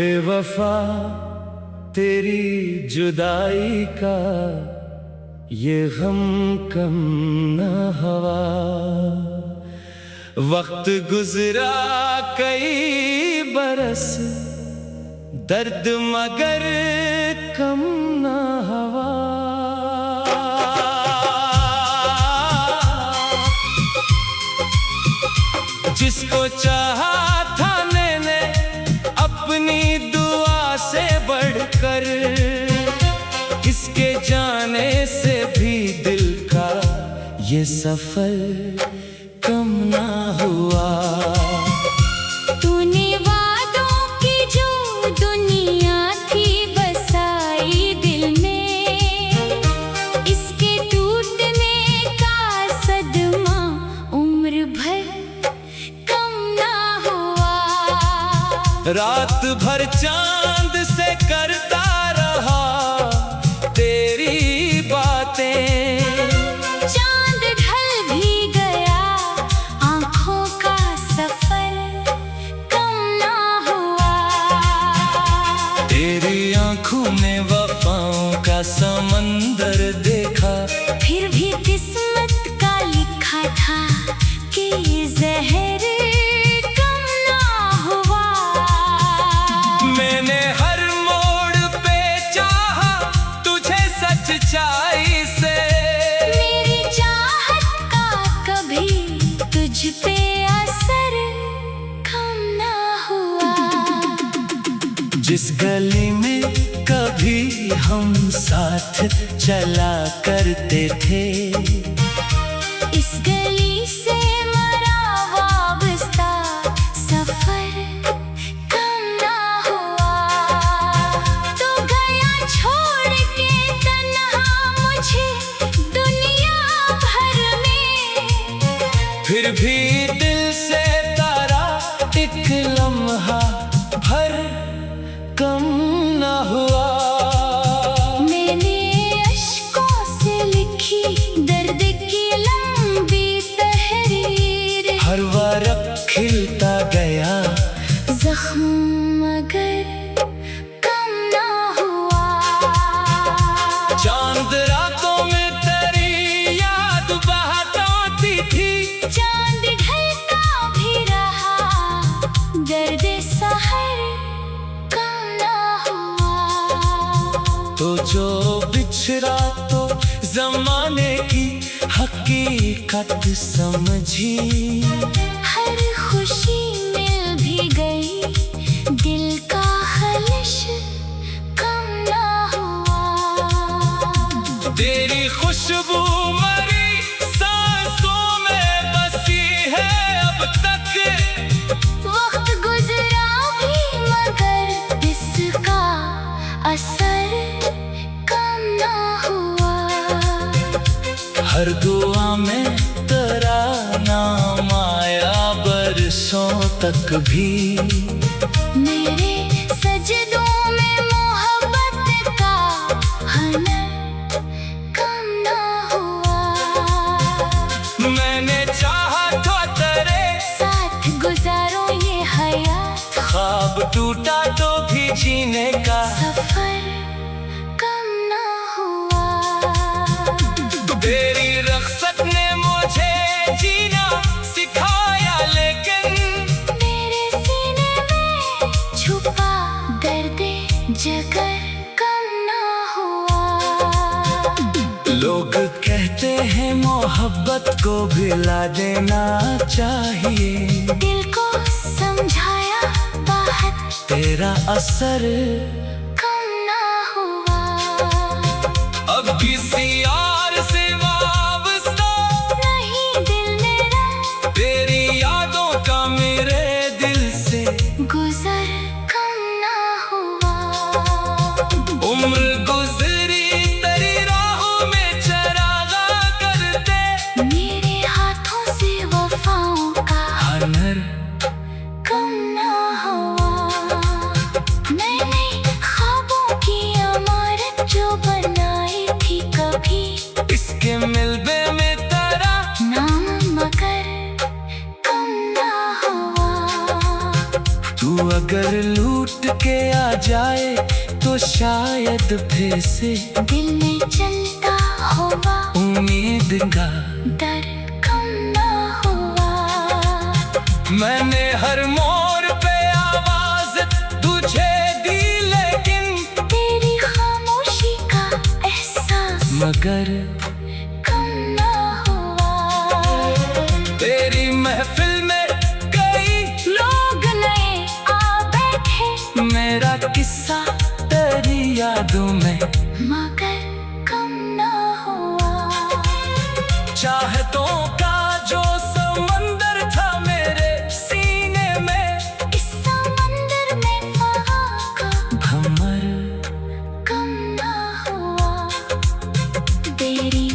बेवफा तेरी जुदाई का ये गम कम न हवा। वक्त गुजरा कई बरस, दर्द मगर कम न हवा। जिसको चाहा था मैंने अपनी दुआ से बढ़कर, इसके जाने से भी दिल का ये सफर कम ना हुआ। तूने वादों की जो दुनिया थी बसाई दिल में, इसके टूटने का सदमा उम्र भर कम ना हुआ। रात भर चांद से करता रहा तेरी बातें, चांद ढल भी गया आंखों का सफर कम ना हुआ। तेरी आंखों ने वफाओं का समंदर देखा, फिर भी किस्मत का लिखा था कि जहर कम ना हुआ। मैंने हर मोड़ पे चाहा तुझे सच्चाई से, मेरी चाहत का कभी तुझ पे असर कम ना हुआ। जिस गली में कभी हम साथ चला करते थे, इस गली से मरा वाबस्ता सफर कम ना हुआ। तो गया छोड़ के तन्हा मुझे दुनिया भर में, फिर भी दिल से तारा एक लम्हा भर कम न हुआ। मैंने अश्कों से लिखी दर्द की लंबी तहरीर, हर वर्क खिलता गया जख्म मगर कम ना हुआ। चांद रातों में तेरी याद बहकाती थी, चांद ढलता भी रहा दर्द सहर कम ना हुआ। तो जो बिछड़ा तो जमाने की हकीकत समझी, हर खुशी मिल भी गई दिल का खलिश कम ना हुआ। तेरी खुशबू मरी सांसों में बसी है अब तक, वक्त गुजरा भी मगर इसका असर कम ना हुआ। हर दुआ में तेरा नाम आया बरसों तक भी, मेरे सजदों में मोहब्बत का हनर कम ना हुआ। मैंने चाहा तो तेरे साथ गुजारो ये हयात, ख्वाब टूटा तो भी जीने का सफर कम ना हुआ। तेरी रख्सत ने मुझे जीना सिखाया, लेकिन मेरे सीने में छुपा दर्द जगर कम ना हुआ। लोग कहते हैं मोहब्बत को भिला देना चाहिए, दिल को समझाया बात तेरा असर कम ना हुआ। अब किसी और से वाबस्ता नहीं दिल मेरा, तेरी यादों का मेरे दिल से गुजर कम ना हुआ। उम्र गुजरी तेरी राहों में चरागा करते, मेरे हाथों से वफाओं का हनर कम ना हुआ। मैंने ख्वाबों की इमारत जो बनाई थी कभी, इसके मिलबे में तेरा नाम मगर कम ना हुआ। तू अगर लूट के आ जाए तो शायद फिर से दिल में चलता हुआ उम्मीद का डर कम ना हुआ। मैंने हर मोड़ पे आवाज तुझे दी, लेकिन तेरी खामोशी का एहसास मगर कम ना हुआ। तेरी महफिल में कई लोग नए आ बैठे, मेरा किस्सा तेरी यादों में मगर कम ना हुआ। चाहतों का जो समंदर था मेरे सीने में, इस समंदर में फाका भंवर कम ना हुआ। तेरी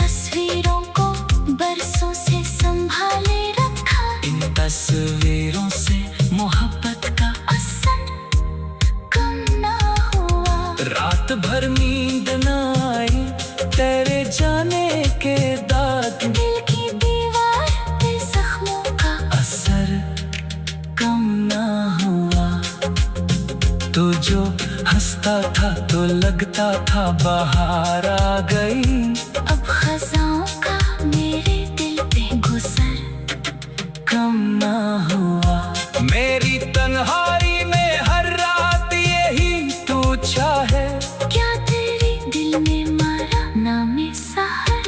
तस्वीरों को बरसों से संभाले रखा, इन तस्वीरों से मोहब्बत का असर कम ना हुआ। रात भर नींद न आई तेरे जाने के दाग, दिल की दीवार पे जख्मों का असर कम ना हुआ। तू जो हंसता था तो लगता था बाहर आ गई, अब खजाओं का मेरे दिल पे गुजर कम ना हुआ। मेरी तन्हाई में हर रात यही तू चाहे, क्या तेरे दिल में मारा नाम सहर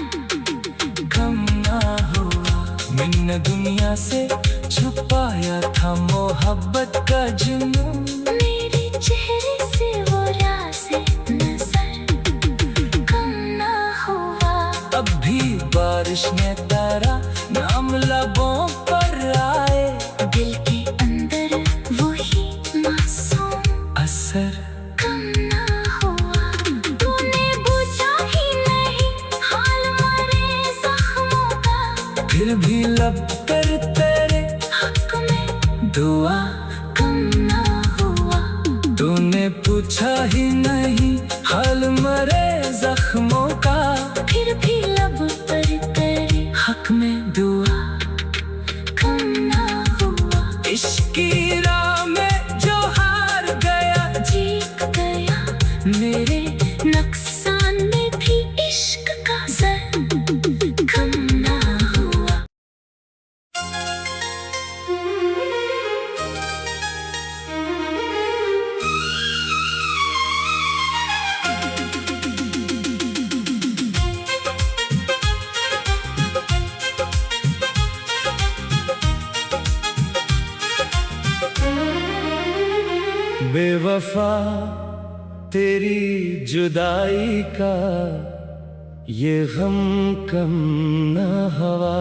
कम ना हुआ। मैंने दुनिया से छुपाया था मोहब्बत का जुनून, मेरे चेहरे से वो राज़ नजर कम ना हुआ। अब भी बारिश ने तेरा नाम लबों पर आए, दिल के अंदर वही मासूम असर कम ना हुआ। तूने पूछा ही नहीं हाल मरे जख्मों का, फिर भी लब पर तेरे हक में दुआ। कम ना हुआ। तूने पूछा ही नहीं हाल मरे जख्मों का, फिर भी लब पर तेरे हक में दुआ। कम ना हुआ। इश्क की राह में जो हार गया, जीत गया मेरे नुकसान में भी इश्क का जर कम ना हुआ। बेवफा तेरी जुदाई का ये गम कम न हवा।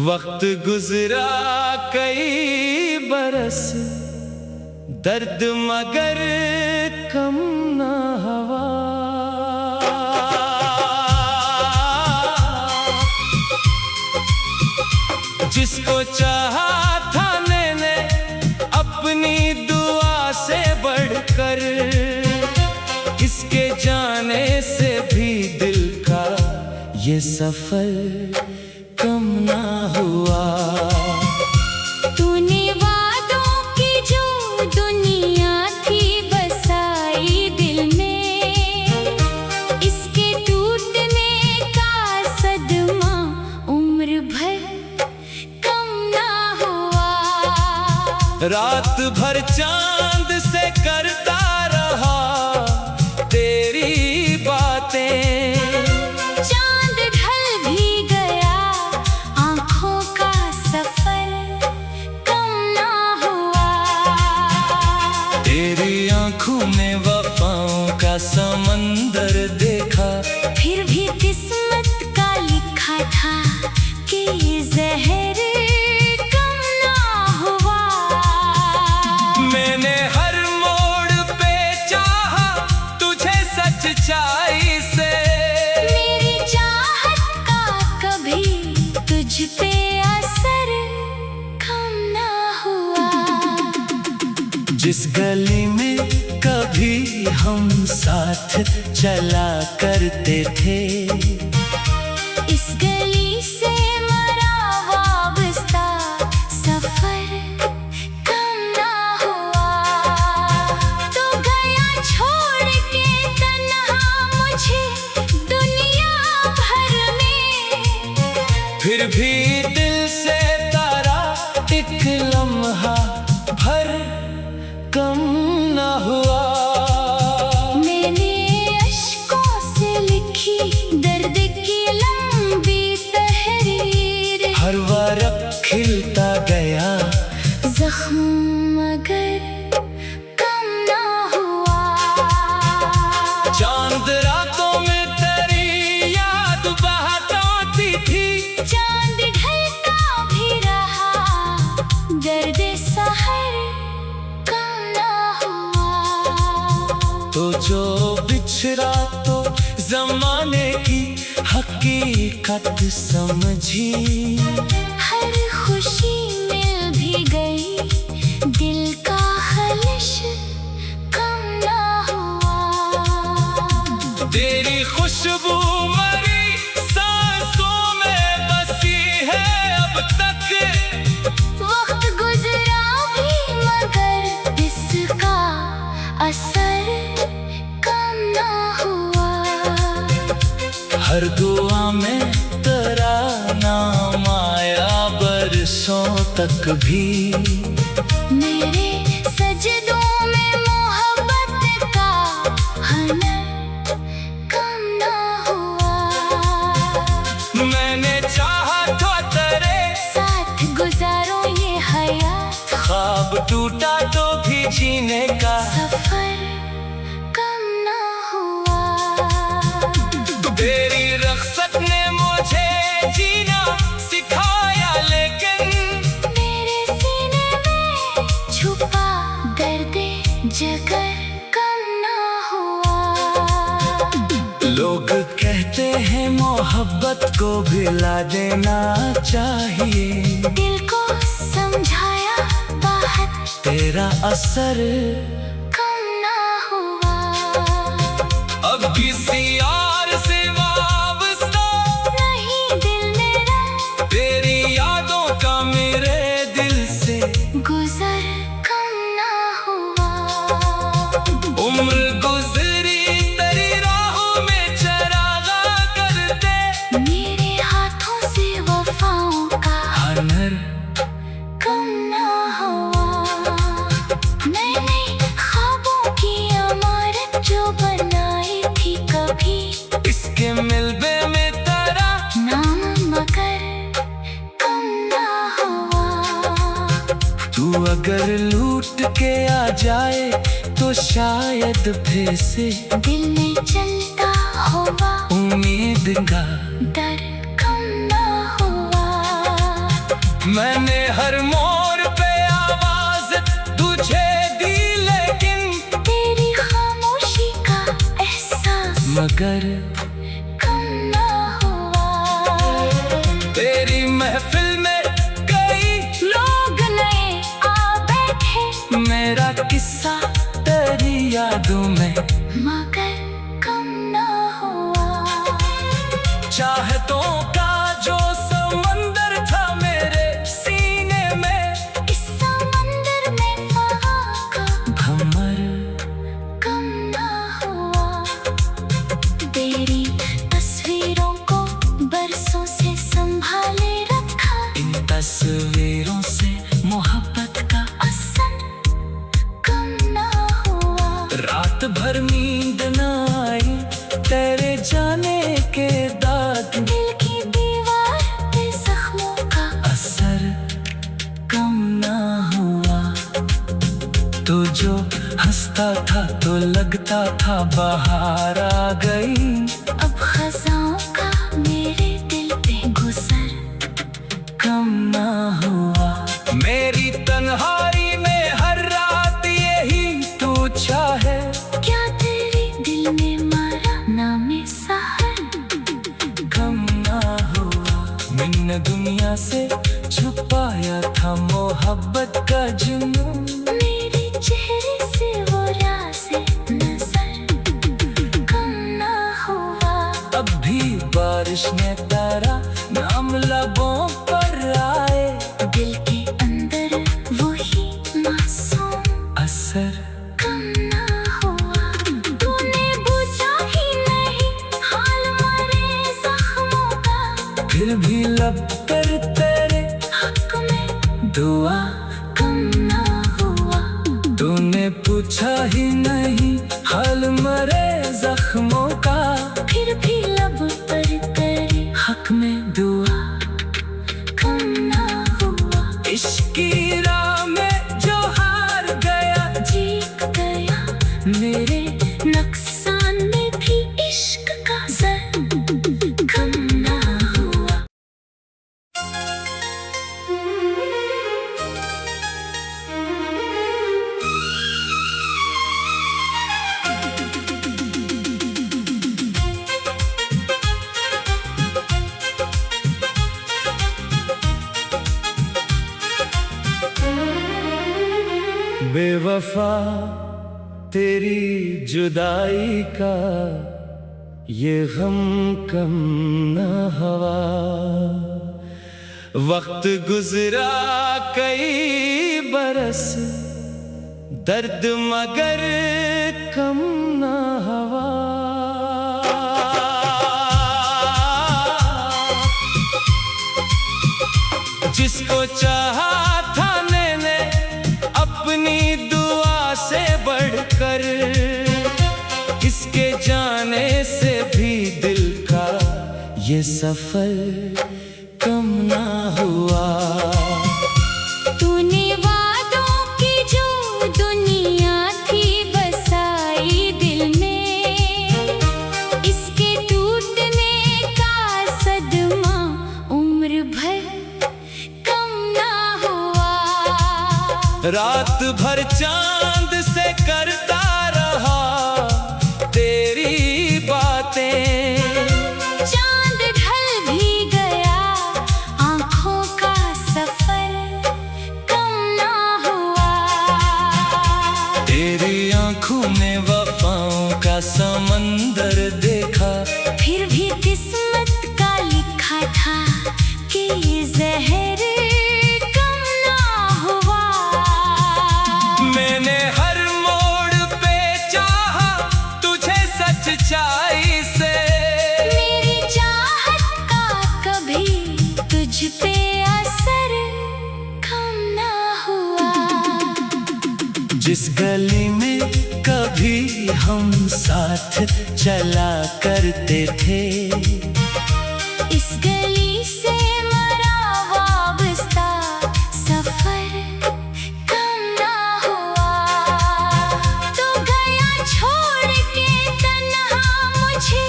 वक्त गुजरा कई बरस, दर्द मगर कम न हवा। जिसको चाहा था मैंने अपनी दुआ से बढ़कर, इसके जाने से भी दिल का ये सफर कम ना हुआ। तूने वादों की जो दुनिया थी बसाई दिल में, इसके टूटने का सदमा उम्र भर कम ना हुआ। रात भर चांद से करता रहा तेरी बातें, चांद ढल भी गया आंखों का सफर कम ना हुआ। तेरी आंखों में वफाओं का समंदर देखा, फिर भी किस्मत का लिखा था कि जहर कम ना हुआ। मैंने हर मोड़ पे चाहा तुझे सच्चाई से, मेरी चाहत का कभी तुझ पे असर कम ना हुआ। जिस गली में कभी हम साथ चला करते थे, इस गली से मरा वाबस्ता सफर कम ना हुआ। फिर भी दिल से तारा एक लम्हा भर कम न हुआ। मैंने अश्कों से लिखी दर्द की लंबी तहरीर, हर वर्क खिलता गया जख्म मगर कम ना हुआ। चांद रातों में तेरी याद बहकाती थी, चांद ढलता भी रहा, दर्द सहर कम ना हुआ। तो जो बिछड़ा तो जमाने की हकीकत समझी, हर खुशी मिल भी गई, दिल का खलिश कम ना हुआ। तेरी खुशबू मरी सांसों में बसी है अब तक, वक्त गुजरा भी मगर इसका असर कम ना हुआ। हर दुआ में तेरा नाम आया बरसों तक भी, मेरे सजदों में मोहब्बत का हनर कम ना हुआ। मैंने चाहा था तेरे साथ गुजारो ये हयात, ख्वाब टूटा तो भी जीने का सफर कम ना हुआ। तेरी रख्सत ने मुझे जीना सिखाया, लेकिन मेरे सीने में छुपा दर्द जगर कम ना हुआ। लोग कहते हैं मोहब्बत को भिला देना चाहिए, दिल को समझाया बाहर तेरा असर कम ना हुआ। अब किसी और से वाबस्ता नहीं दिल मेरा, तेरी यादों का मेरे दिल से गुजर कम ना हुआ। उम्र गुजरी तेरी राहों में चरागा करते, मेरे हाथों से वफाओं का हनर कम ना हुआ। मैंने ख्वाबों की इमारत जो बनाई थी कभी, इसके मिलबे में तेरा नाम मगर कम ना हुआ। तू अगर लूट के आ जाए तो शायद फिर से दिल में चलता हुआ उम्मीद का डर कम ना हुआ। मैंने हर मोड़ पे आवाज तुझे दी, लेकिन तेरी खामोशी का एहसास मगर कम ना हुआ। तेरी महफिल में कई लोग नए आ बैठे, मेरा किस्सा तेरी यादों में मगर कम ना हुआ। चाहतों का जो समंदर था मेरे सीने में, इस समंदर में वहाँ का भंवर कम ना हुआ। तेरी तस्वीरों को बरसों से संभाले रखा, इन तस्वीरों से मोहब्बत का असर कम ना हुआ। रात भर नींद न आई तेरे जाने के बाद, दिल की दीवार पे जख्मों का असर कम ना हुआ। तो जो हंसता था तो लगता था बाहर आ गई, अब खजाओं का मेरे दिल पे गुजर कम ना हुआ। मेरी तन्हाई में हर रात यही तू चाहे, क्या तेरे दिल में मारा नाम सहर कम ना हुआ। मैंने दुनिया से छुपाया था मोहब्बत का जुनून, मेरे चेहरे से वो राज़ नजर कम ना हुआ। अब भी बारिश ने तेरा नाम लबों पर आए, दिल के अंदर वही मासूम असर कम ना हुआ। तूने पूछा ही नहीं हाल मरे जख्मों का, फिर भी लब लब पर तेरे हक में दुआ कम ना हुआ। तूने पूछा ही नहीं हाल मरे जख्मों का, फिर भी लब पर तेरे हक में दुआ कम ना हुआ। इश्क की राह में जो हार गया जीत गया मेरे नुकसान में भी इश्क का ज़र कम ना हुआ। बेवफा तेरी जुदाई का ये गम कम न हवा। वक्त गुजरा कई बरस दर्द मगर कम न हवा। जिसको चाहा था मैंने अपनी दुआ से बढ़कर, इसके जाने से भी दिल का ये सफर कम ना हुआ। तूने वादों की जो दुनिया थी बसाई दिल में, इसके टूटने का सदमा उम्र भर कम ना हुआ। रात भर चांद से करता रहा तेरी बातें, चांद ढल भी गया आँखों का सफर कम ना हुआ। तेरी आंखों में वफाओं का समंदर देखा, फिर भी किस्मत का लिखा था कि ये जहर कम ना हुआ। मैंने हर मोड़ पे चाहा तुझे सच्चाई से, मेरी चाहत का कभी तुझ पे असर कम ना हुआ। जिस गली में कभी हम साथ चला करते थे, इस गली से मरा वाबस्ता सफर कम ना हुआ। तो गया छोड़ के तन्हा मुझे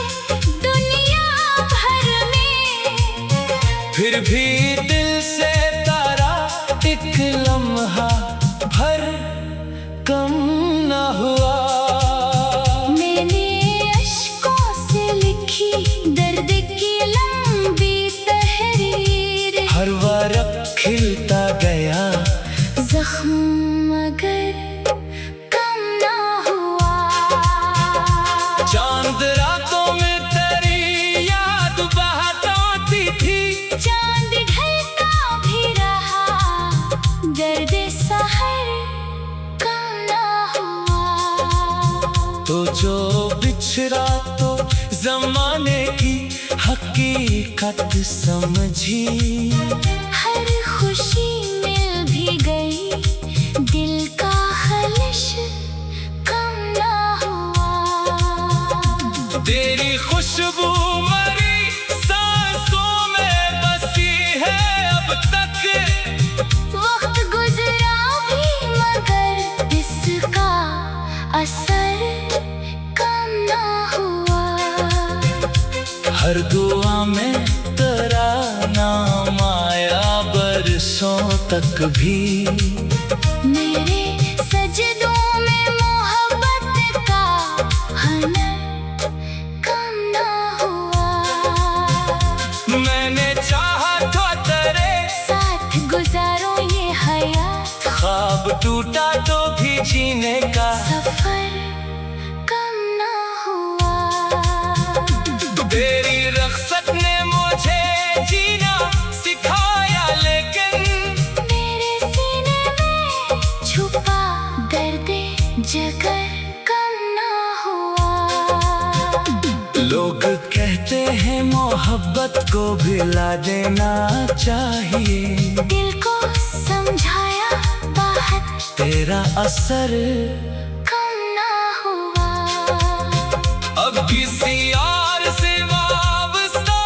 दुनिया भर में, फिर भी दिल से तारा एक लम्हा भर कम न हुआ। मैंने अश्कों से लिखी दर्द की लंबी तहरीर, हर वर्क खिलता गया जख्म मगर कम ना हुआ। चांद रातों में तेरी याद बहकाती थी, चांद ढलता भी रहा दर्द सहर कम ना हुआ। तो जो बिछड़ा तो जमाने की हकीकत समझी, हर खुशी मिल भी गई दिल का खलिश कम ना हुआ। तेरी खुशबू मरी सांसों में बसी है अब तक, वक्त गुजरा भी मगर इसका असर कम ना हुआ। हर दुआ में तेरा नाम आया बरसों तक भी, मेरे सजदों में मोहब्बत का हनर कम ना हुआ। मैंने चाहा था तेरे साथ गुजारो ये हयात, ख्वाब टूटा तो भी जीने का सफर कम ना हुआ। तेरी रख्सत ने मुझे जीना सिखाया, लेकिन मेरे सीने में छुपा दर्द जगर कम ना हुआ। लोग कहते हैं मोहब्बत मोहब्बत को भिला देना चाहिए। दिल को समझाया बाहर तेरा असर कम ना हुआ। अब किसी और से वाबस्ता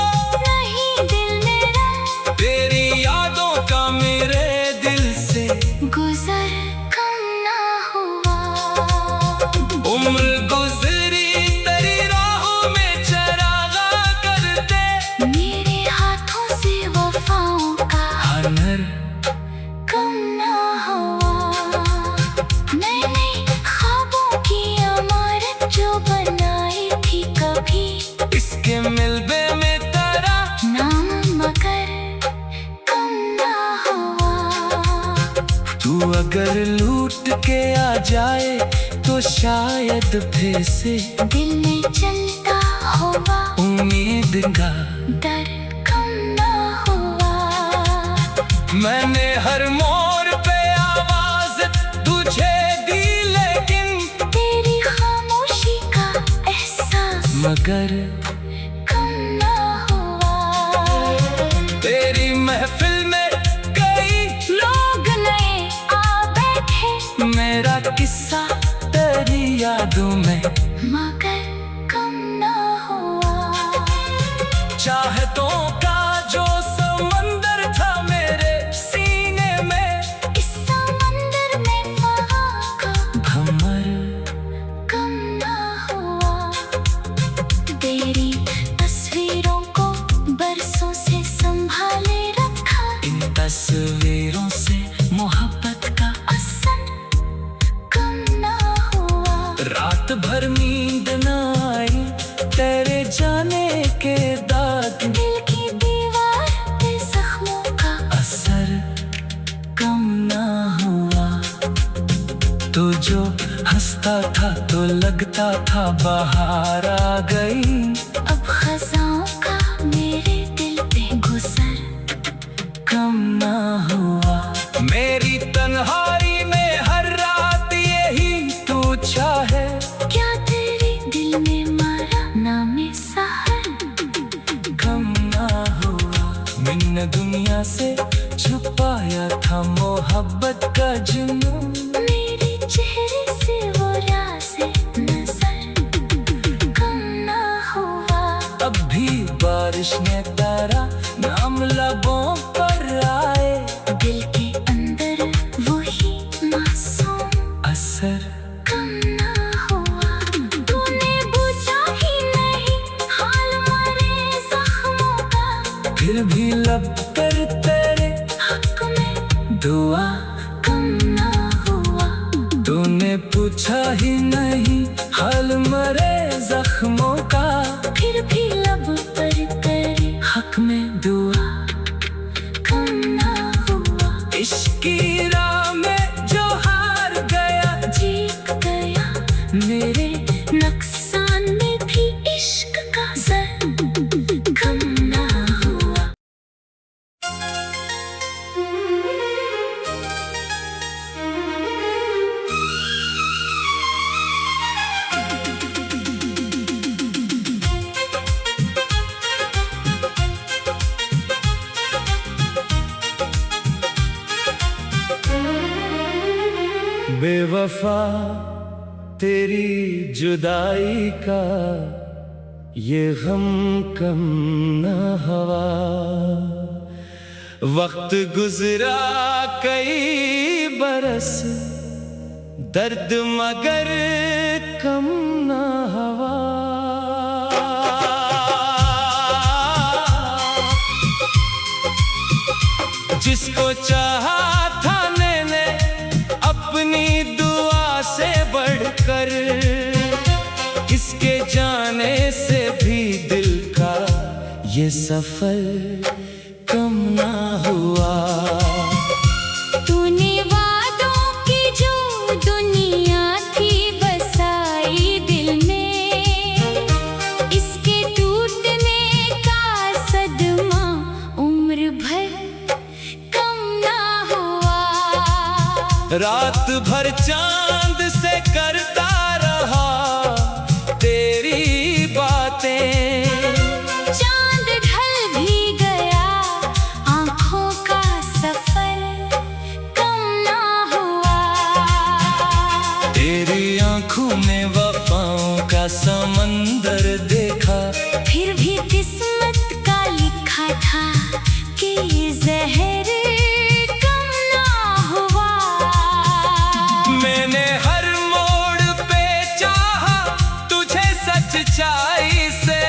नहीं दिल मेरा, तेरी यादों का मेरे दिल से गुजर कम ना हुआ। उम्र गुजरी तेरी राहों में चरागा करते, मेरे हाथों से वफाओं का हनर कम ना हुआ। नए नए ख्वाबों की इमारत जो बनाई थी कभी, इसके मिलबे में तेरा नाम मगर कम ना हुआ। तू अगर लूट के आ जाए तो शायद फिर से दिल में चलता हुआ उम्मीद का डर कम ना हुआ। मैंने हर मोड़ पे आवाज तुझे दी, लेकिन तेरी खामोशी का एहसास मगर कम ना हुआ। तेरी महफिल में कई लोग नए आ बैठे, मेरा किस्सा तेरी यादों में मगर कम ना हुआ। चाहतों का जो समंदर था मेरे सीने में, इस समंदर में वहाँ का भंवर कम ना हुआ। तेरी तस्वीरों को बरसों से संभाले रखा, इन तस्वीरों से मोहब्बत का असर कम ना हुआ। रात भर नींद न आई तेरे जाने के बाद, दिल की दीवार पे जख्मों का असर कम ना हुआ। तू जो हंसता था तो लगता था बाहर आ गई, अब खजाओं का मेरे दिल पे गुजर कम ना हुआ। मेरी तन्हाई में हर रात यही तू चाहे, क्या तेरे दिल में मारा नाम सहर कम ना हुआ। मैंने दुनिया से छुपाया था मोहब्बत का जुनून, मेरे चेहरे से वो राज़े नजर कम ना हुआ। अब भी बारिश ने तेरा नाम लबों पर आए, दिल के अंदर वही मासूम असर कम ना हुआ। तूने पूछा ही नहीं हाल मरे जख्मों का, फिर भी लब पर तेरे हक में दुआ। कम ना हुआ। तूने पूछा ही नहीं हाल मरे जख्मों का, फिर भी लब पर तेरे हक में दुआ। कम ना हुआ। इश्क की राह में जो हार गया, जीत गया मेरे नुकसान में भी इश्क का जर कम ना हुआ। बेवफा तेरी जुदाई का ये गम कम न हवा। वक्त गुजरा कई बरस, दर्द मगर कम न हवा। जिसको चाहा था मैंने अपनी दुआ से बढ़कर, इसके जाने से भी दिल का ये सफर कम ना हुआ। तूने वादों की जो दुनिया थी बसाई दिल में, इसके टूटने का सदमा उम्र भर कम ना हुआ। रात भर चांद से करता रहा तेरी बातें, चांद ढल जहर कम ना हुआ। मैंने हर मोड़ पे चाहा तुझे सच्चाई से,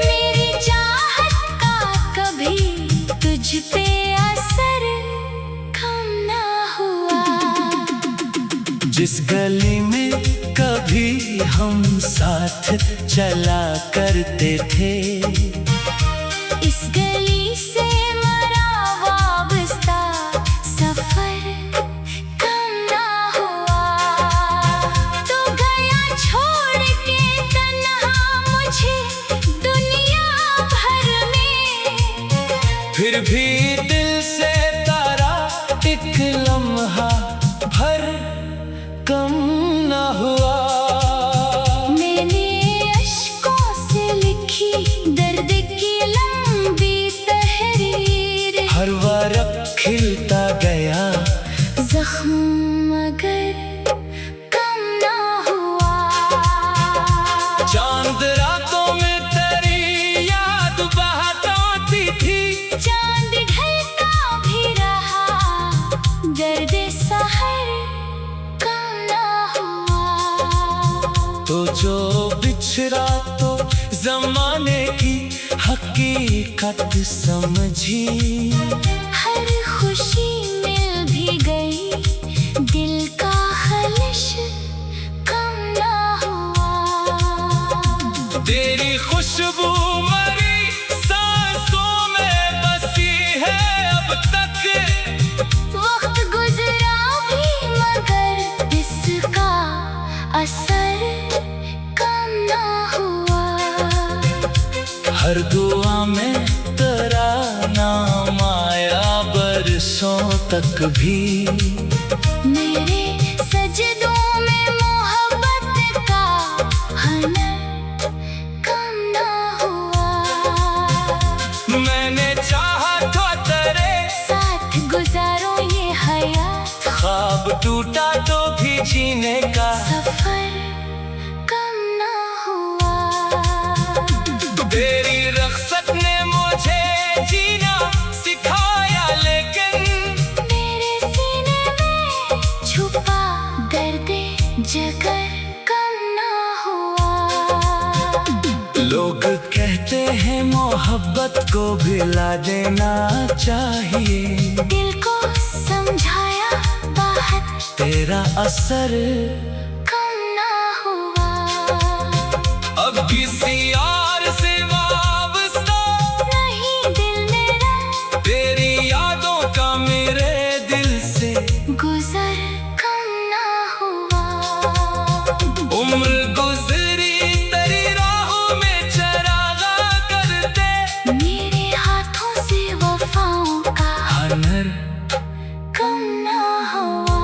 मेरी चाहत का कभी तुझ पे असर कम ना हुआ। जिस गली में कभी हम साथ चला करते थे, इस गली से मरा वाबस्ता सफर कम ना हुआ। तो गया छोड़ के तन्हा मुझे दुनिया भर में, फिर भी दिल से तारा एक लम्हा भर कम ना हुआ। मैंने अश्कों से लिखी दर्द की लंबी तहरीर, हर वर्क खिलता गया जख्म मगर कम ना हुआ। चांद रातों में तेरी याद बहताती थी, चांद ढलता भी रहा दर्द सहर कम ना हुआ। तो जो बिछड़ा तो जमाने की हकीकत समझी, हर खुशी मिल भी गई दिल का खलिश कम ना हुआ। तेरी खुशबू मरी सांसों में बसी है अब तक, वक्त गुजरा भी मगर इसका असर कम ना हुआ। हर दुआ में तेरा नाम आया बरसों तक भी, मेरे सजदों में मोहब्बत का हनर कम ना हुआ। मैंने चाहा तो तेरे साथ गुजारो ये हयात, ख्वाब टूटा तो भी जीने का सफर कम ना हुआ। तेरी रख्सत ने मुझे जीना सिखाया, लेकिन मेरे सीने में छुपा दर्द जगर कम ना हुआ। लोग कहते हैं मोहब्बत को भिला देना चाहिए, दिल को समझाया बाहर तेरा असर कम ना हुआ। अब किसी और से वाबस्ता नहीं दिल मेरा, तेरी यादों का मेरे दिल से गुजर कम ना हुआ। उम्र गुजरी तेरी राहों में चरागा करते, मेरे हाथों से वफाओं का हनर कम ना हुआ।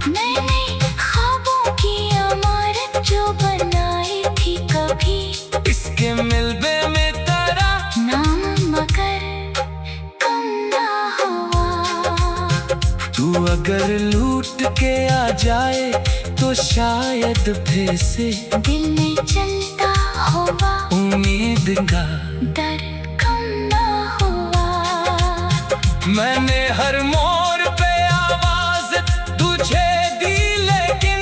नई नई ख्वाबों की इमारत जो बनाई थी कभी, इसके मिलबे में तेरा नाम मगर कम ना हुआ। तू अगर लूट के आ जाए तो शायद फिर से दिल में चलता हुआ उम्मीद का डर कम ना हुआ। मैंने हर मोड़ पे आवाज तुझे दी, लेकिन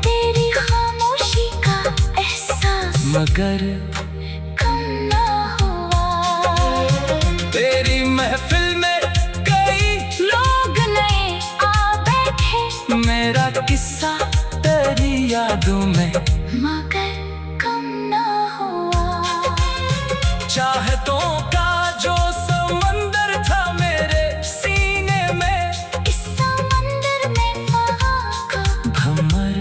तेरी खामोशी का एहसास मगर कम ना हुआ। तेरी महफिल में कई लोग नए आ बैठे, मेरा किस्सा तेरी यादों में मगर कम ना हुआ। चाहतों का जो समंदर था मेरे सीने में, इस समंदर में फगा का भंवर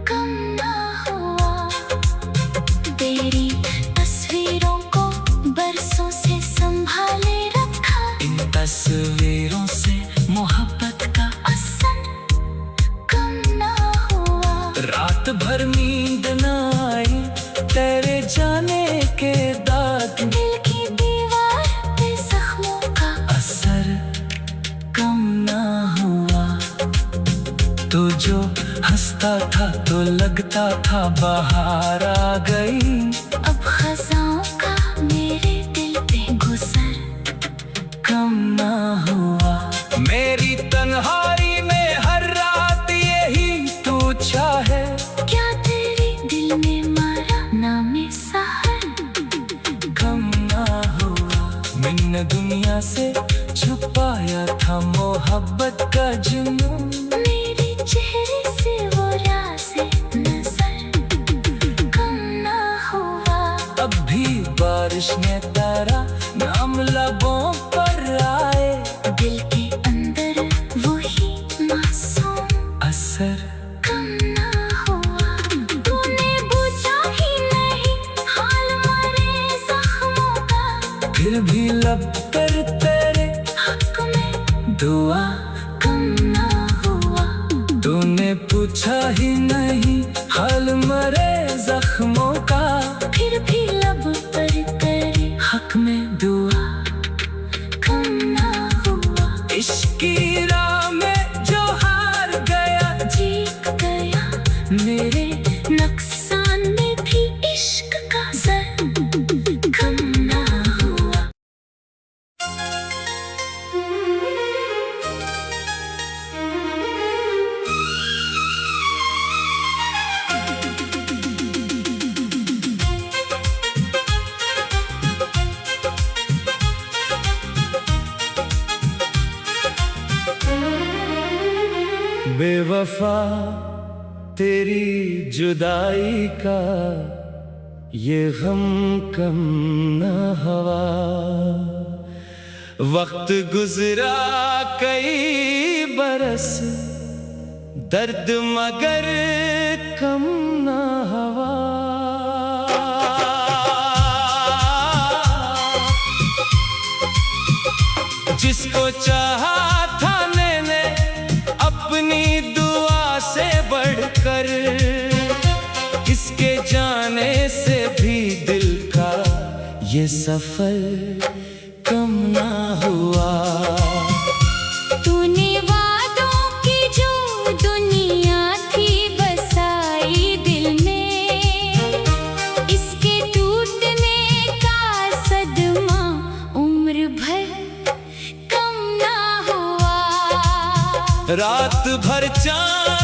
कम ना हुआ। तेरी तस्वीरों को बरसों से संभाले रखा, इन तस्वीरों से मोहब्बत का असर कम ना हुआ। रात भर नींद न आई तेरे जाने के बाद, दिल की दीवार पे जख्मों का असर कम ना हुआ। तो जो हंसता था तो लगता था बाहर आ गई, अब खजाओं का मेरे दिल पे गुजर कम ना हुआ। मेरी तन्हाई में हर रात यही तू चाहे, क्या तेरे दिल ने मारा नाम सहर? कम ना हुआ। मैंने दुनिया से छुपाया था मोहब्बत का जुनून, मेरे चेहरे से वो राज़े नजर, कम ना हुआ। अब भी बारिश ने तारा नाम लबों पर आए, दिल के अंदर वही मासूम असर कम ना हुआ। तूने पूछा ही नहीं हाल मरे जख्मों का, फिर भी लब पर तेरे हक में दुआ। कम ना हुआ। तूने पूछा ही नहीं हाल मरे जख्मों का, फिर भी लब पर तेरे हक में दुआ। कम ना हुआ। इश्क की राह में जो हार गया, जीत गया मेरे नुकसान में भी इश्क का जर, कम ना हुआ। बेवफा तेरी जुदाई का ये गम कम न हवा। वक्त गुजरा कई बरस, दर्द मगर कम न हवा। जिसको चाहा था मैंने अपनी दुआ से बढ़कर, इसके जाने से भी दिल का ये सफर कम ना हुआ। तूने वादों की जो दुनिया थी बसाई दिल में, इसके टूटने का सदमा उम्र भर कम ना हुआ। रात भर चांद